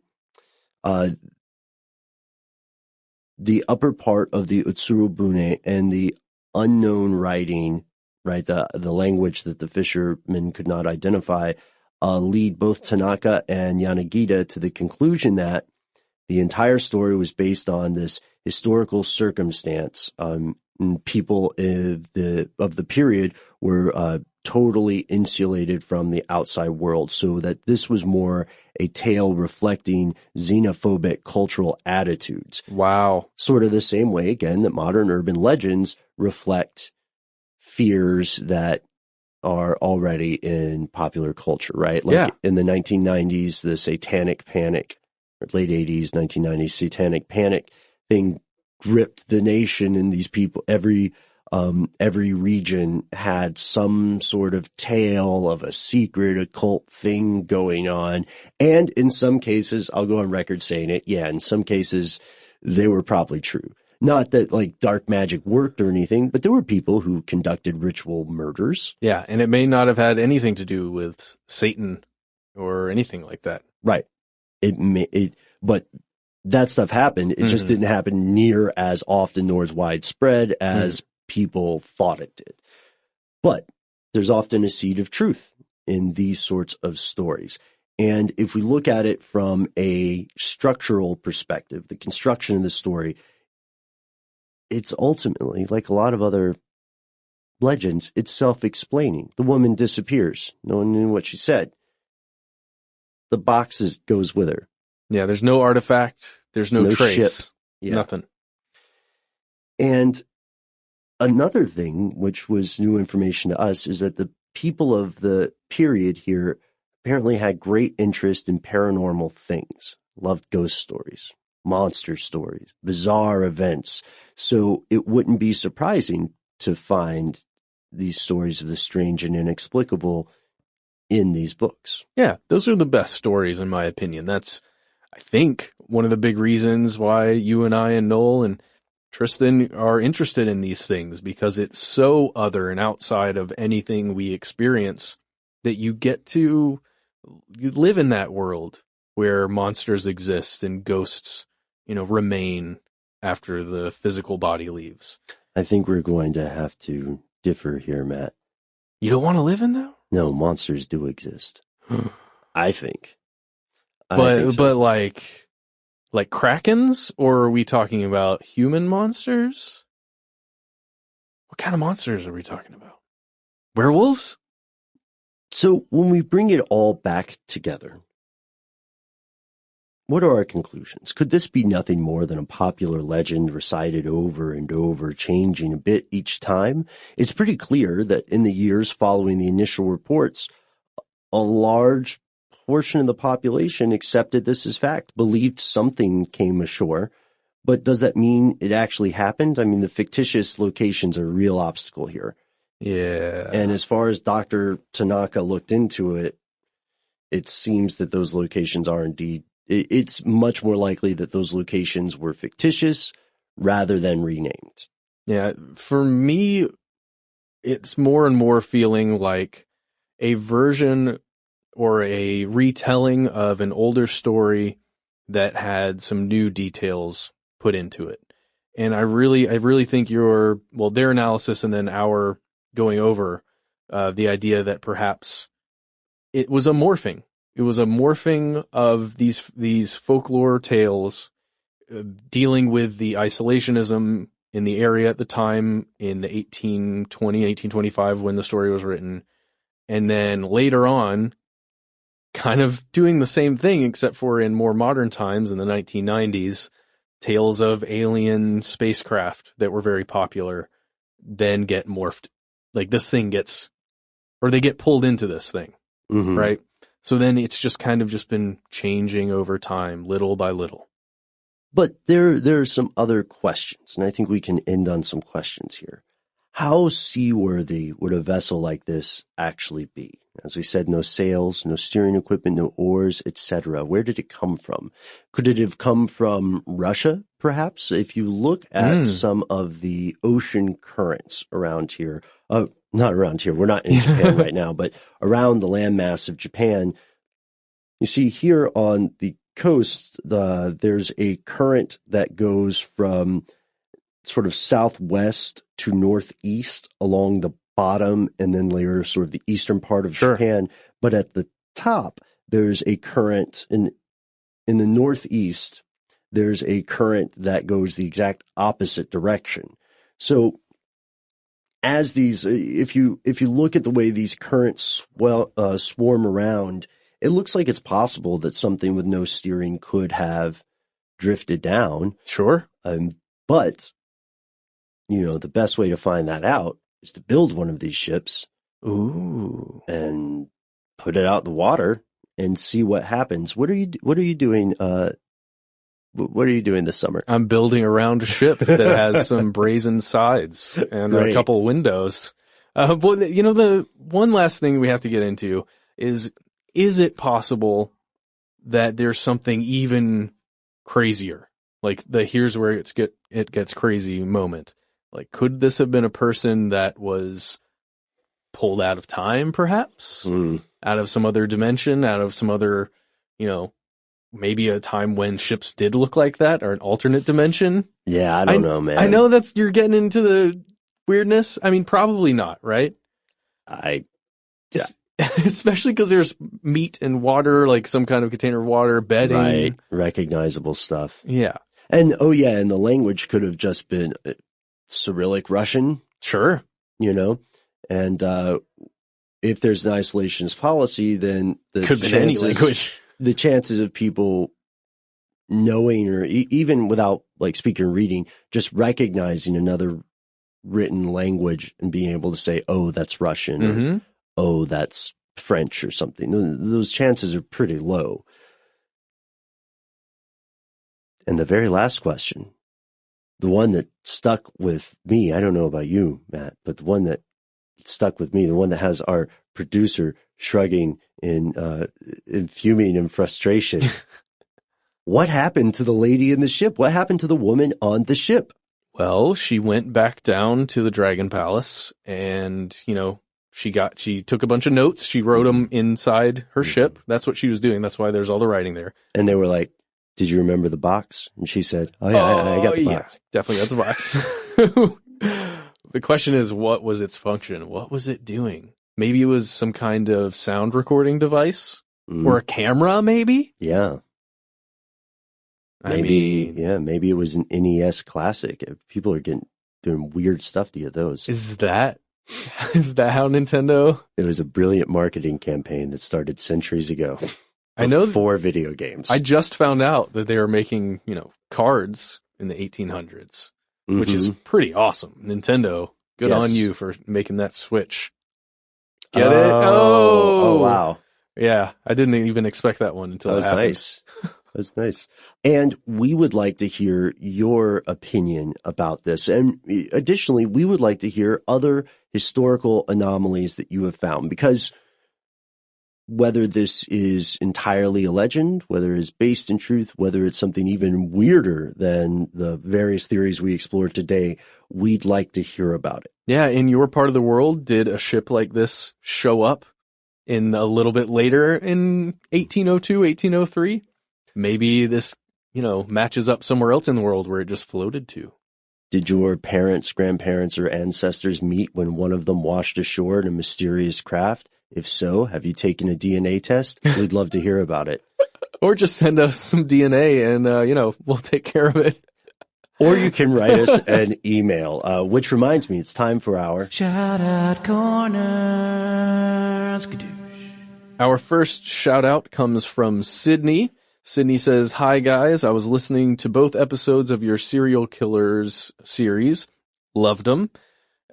The upper part of the Utsuro Bune and the unknown writing, right, the language that the fishermen could not identify, lead both Tanaka and Yanagita to the conclusion that the entire story was based on this historical circumstance. People of the period were totally insulated from the outside world, so that this was more a tale reflecting xenophobic cultural attitudes. Wow. Sort of the same way, again, that modern urban legends reflect fears that are already in popular culture, right? Like in the 1990s, the satanic panic, or late 80s, 1990s, satanic panic thing gripped the nation, and these people, every region had some sort of tale of a secret occult thing going on. And in some cases, I'll go on record saying it, in some cases, they were probably true. Not that like dark magic worked or anything, but there were people who conducted ritual murders. Yeah, and it may not have had anything to do with Satan or anything like that. Right. But that stuff happened. It just didn't happen near as often nor as widespread as people thought it did. But there's often a seed of truth in these sorts of stories. And if we look at it from a structural perspective, the construction of the story, it's ultimately, like a lot of other legends, it's self-explaining. The woman disappears. No one knew what she said. The box goes with her. Yeah, there's no artifact. There's no trace. Ship. Yeah. Nothing. And another thing, which was new information to us, is that the people of the period here apparently had great interest in paranormal things, loved ghost stories, monster stories, bizarre events. So it wouldn't be surprising to find these stories of the strange and inexplicable in these books. Yeah, those are the best stories, in my opinion. I think one of the big reasons why you and I and Noel and Tristan are interested in these things, because it's so other and outside of anything we experience that you live in that world where monsters exist and ghosts, remain after the physical body leaves. I think we're going to have to differ here, Matt. You don't want to live in that? No, monsters do exist. I think. But like krakens, or are we talking about human monsters? What kind of monsters are we talking about? Werewolves? So when we bring it all back together, what are our conclusions? Could this be nothing more than a popular legend recited over and over, changing a bit each time? It's pretty clear that in the years following the initial reports, a large portion of the population accepted this as fact, believed something came ashore. But does that mean it actually happened? I mean, the fictitious locations are a real obstacle here. Yeah. And as far as Dr. Tanaka looked into it, it seems that those locations are indeed, it's much more likely that those locations were fictitious rather than renamed. Yeah. For me, it's more and more feeling like a version or a retelling of an older story that had some new details put into it. And I really think their analysis and then our going over the idea that perhaps it was a morphing. It was a morphing of these folklore tales dealing with the isolationism in the area at the time in the 1825 when the story was written. And then later on, kind of doing the same thing, except for in more modern times in the 1990s, tales of alien spacecraft that were very popular then get morphed. Like this thing they get pulled into this thing, right? So then it's just kind of just been changing over time, little by little. But there are some other questions, and I think we can end on some questions here. How seaworthy would a vessel like this actually be? As we said, no sails, no steering equipment, no oars, etc. Where did it come from? Could it have come from Russia, perhaps? If you look at some of the ocean currents around here, not around here, we're not in Japan right now, but around the landmass of Japan, you see here on the coast, there's a current that goes from sort of southwest to northeast along the bottom and then later sort of the eastern part of Japan. But at the top, there's a current in the northeast, there's a current that goes the exact opposite direction. So as these, if you look at the way these currents swarm around, it looks like it's possible that something with no steering could have drifted down. Sure. But the best way to find that out is to build one of these ships. Ooh. And put it out in the water and see what happens. What are you doing? What are you doing this summer? I'm building a round ship that has some brazen sides and a couple windows. But the one last thing we have to get into is it possible that there's something even crazier? Like here's where it gets crazy moment. Like, could this have been a person that was pulled out of time, perhaps? Out of some other dimension, out of some other, maybe a time when ships did look like that, or an alternate dimension? Yeah, I don't know, man. I know you're getting into the weirdness. I mean, probably not, right? Yeah. Especially because there's meat and water, like some kind of container of water, bedding. Right, recognizable stuff. Yeah. And, and the language could have just been Cyrillic Russian. Sure. And if there's an isolationist policy, then could be any language. The chances of people knowing or even without like speaking or reading, just recognizing another written language and being able to say, oh, that's Russian, or, oh, that's French or something. Those chances are pretty low. And the very last question, the one that stuck with me, I don't know about you, Matt, but the one that stuck with me, the one that has our producer shrugging in fuming and frustration. what happened to the lady in the ship? What happened to the woman on the ship? Well, she went back down to the Dragon Palace and, she took a bunch of notes. She wrote them inside her ship. That's what she was doing. That's why there's all the writing there. And they were like, did you remember the box? And she said, oh yeah, I got the box. Definitely got the box. The question is, what was its function? What was it doing? Maybe it was some kind of sound recording device or a camera, maybe? Yeah. Maybe it was an NES classic. People are doing weird stuff to those. Is that how Nintendo? It was a brilliant marketing campaign that started centuries ago. I know for video games. I just found out that they were making, cards in the 1800s, which is pretty awesome. Nintendo, good on you for making that switch. Get it? Oh, wow. Yeah, I didn't even expect that one until that was happened. Nice. That's nice. And we would like to hear your opinion about this. And additionally, we would like to hear other historical anomalies that you have found, because whether this is entirely a legend, whether it's based in truth, whether it's something even weirder than the various theories we explored today, we'd like to hear about it. Yeah, in your part of the world, did a ship like this show up in a little bit later in 1802, 1803? Maybe this, matches up somewhere else in the world where it just floated to. Did your parents, grandparents, or ancestors meet when one of them washed ashore in a mysterious craft? If so, have you taken a DNA test? We'd love to hear about it. Or just send us some DNA and, we'll take care of it. Or you can write us an email, which reminds me, it's time for our Shout Out Corner. Our first shout out comes from Sydney. Sydney says, "Hi guys, I was listening to both episodes of your serial killers series. Loved them.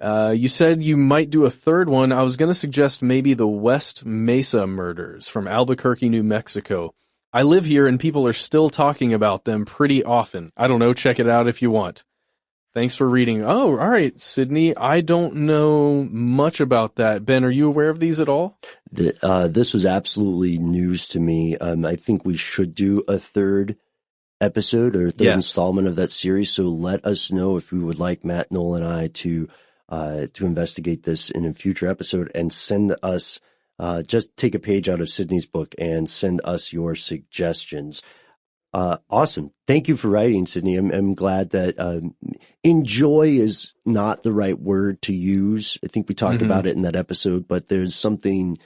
You said you might do a third one. I was going to suggest maybe the West Mesa murders from Albuquerque, New Mexico. I live here and people are still talking about them pretty often. I don't know, check it out if you want. Thanks for reading." Oh, all right, Sydney. I don't know much about that. Ben, are you aware of these at all? This was absolutely news to me. I think we should do a third episode or third installment of that series. So let us know if you would like Matt, Noel, and I to investigate this in a future episode, and send us, just take a page out of Sydney's book and send us your suggestions. Awesome. Thank you for writing, Sydney. I'm glad that, enjoy is not the right word to use. I think we talked about it in that episode, but there's something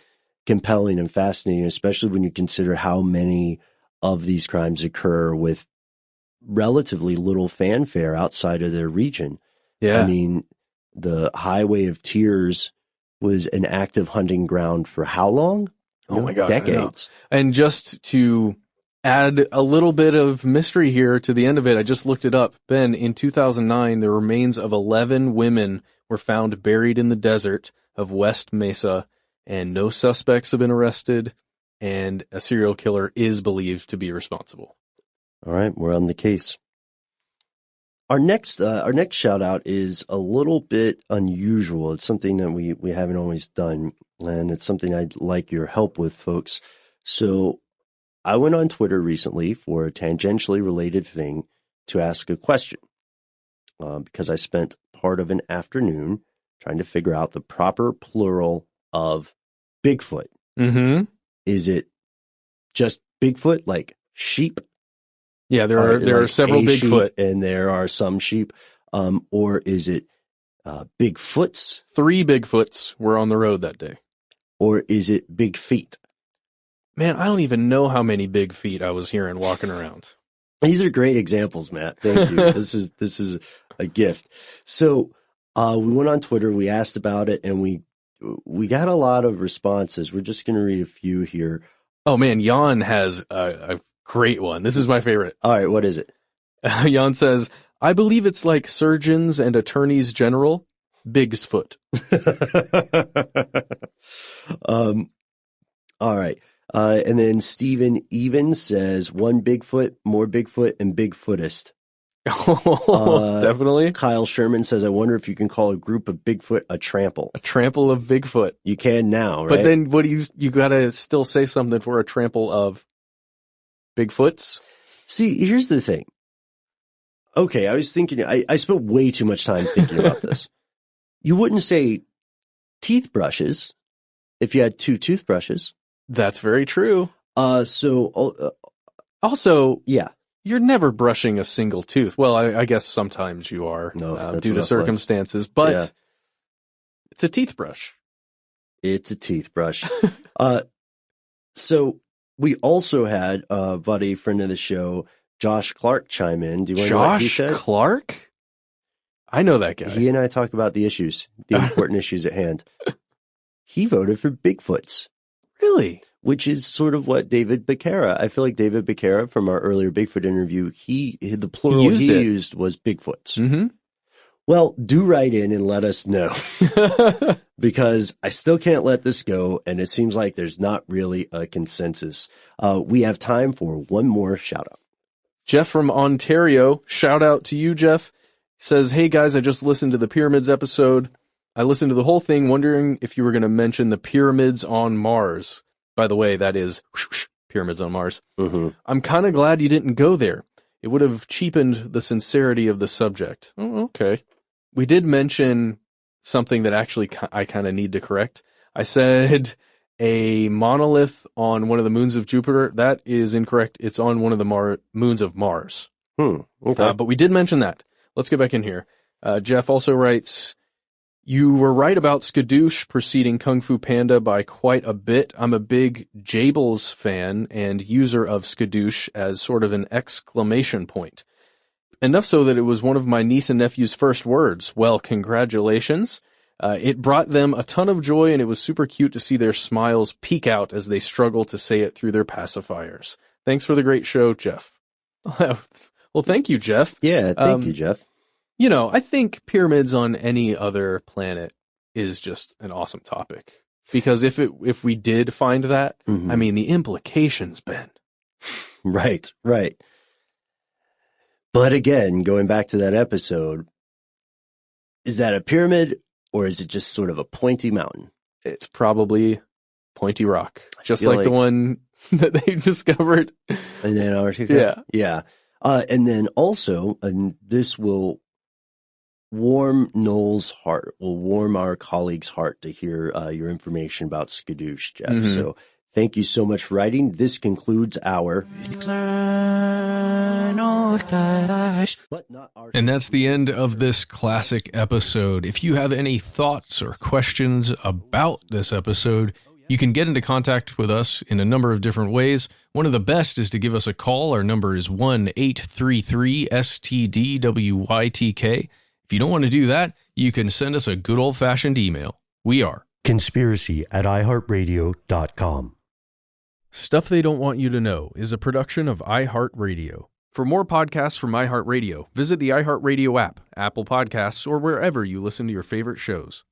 compelling and fascinating, especially when you consider how many of these crimes occur with relatively little fanfare outside of their region. Yeah. I mean, the Highway of Tears was an active hunting ground for how long? Oh my gosh. Decades. And just to add a little bit of mystery here to the end of it, I just looked it up. Ben, in 2009, the remains of 11 women were found buried in the desert of West Mesa, and no suspects have been arrested, and a serial killer is believed to be responsible. All right, we're on the case. Our next shout out is a little bit unusual. It's something that we haven't always done, and it's something I'd like your help with, folks. So I went on Twitter recently for a tangentially related thing to ask a question, because I spent part of an afternoon trying to figure out the proper plural of Bigfoot. Mm-hmm. Is it just Bigfoot, like sheep? Yeah, there are several Bigfoot, and there are some sheep. Or is it Bigfoots? 3 Bigfoots were on the road that day. Or is it Big Feet? Man, I don't even know how many big feet I was hearing walking around. These are great examples, Matt. Thank you. This is a gift. So we went on Twitter, we asked about it, and we got a lot of responses. We're just going to read a few here. Oh man, Jan has a great one. This is my favorite. All right, what is it? Jan says, "I believe it's like surgeons and attorneys general, Bigsfoot." All right. And then Stephen Evans says, "One Bigfoot, more Bigfoot, and Bigfootist." Definitely. Kyle Sherman says, "I wonder if you can call a group of Bigfoot a trample." A trample of Bigfoot. You can now, right? But then what do you gotta still say something for a trample of Bigfoots? See, here's the thing. Okay, I was thinking, I spent way too much time thinking about this. You wouldn't say teeth brushes if you had two toothbrushes. That's very true. Also, yeah. You're never brushing a single tooth. Well, I guess sometimes you are due to circumstances, but it's a teeth brush. It's a teeth brush. So we also had a buddy, friend of the show, Josh Clark, chime in. Do you want to know what he said? Josh Clark? I know that guy. He and I talk about the issues, the important issues at hand. He voted for Bigfoots. Really? Which is sort of what David Becerra, I feel like David Becerra from our earlier Bigfoot interview, the plural he used was Bigfoots. Mm-hmm. Well, do write in and let us know because I still can't let this go. And it seems like there's not really a consensus. We have time for one more shout out. Jeff from Ontario, shout out to you, Jeff, says, "Hey guys, I just listened to the pyramids episode. I listened to the whole thing wondering if you were going to mention the pyramids on Mars. By the way, that is pyramids on Mars. Mm-hmm. I'm kind of glad you didn't go there. It would have cheapened the sincerity of the subject." Oh, okay. We did mention something that actually I kind of need to correct. I said a monolith on one of the moons of Jupiter. That is incorrect. It's on one of the moons of Mars. Okay. But we did mention that. Let's get back in here. Jeff also writes, "You were right about Skadoosh preceding Kung Fu Panda by quite a bit. I'm a big Jables fan and user of Skadoosh as sort of an exclamation point. Enough so that it was one of my niece and nephew's first words. Well, congratulations. It brought them a ton of joy, and it was super cute to see their smiles peek out as they struggle to say it through their pacifiers. Thanks for the great show, Jeff." Well, thank you, Jeff. Yeah, thank you, Jeff. You know, I think pyramids on any other planet is just an awesome topic. Because if we did find that, I mean, the implications, Ben. Right. But again, going back to that episode, is that a pyramid or is it just sort of a pointy mountain? It's probably pointy rock, just like the one that they discovered in Antarctica. Yeah. And then also, and this will warm Noel's heart, will warm our colleague's heart to hear your information about Skadoosh, Jeff. Mm-hmm. So thank you so much for writing. This concludes our... And that's the end of this classic episode. If you have any thoughts or questions about this episode, you can get into contact with us in a number of different ways. One of the best is to give us a call. Our number is 1-833-STDWYTK. If you don't want to do that, you can send us a good old-fashioned email. We are conspiracy@iHeartRadio.com. Stuff They Don't Want You to Know is a production of iHeartRadio. For more podcasts from iHeartRadio, visit the iHeartRadio app, Apple Podcasts, or wherever you listen to your favorite shows.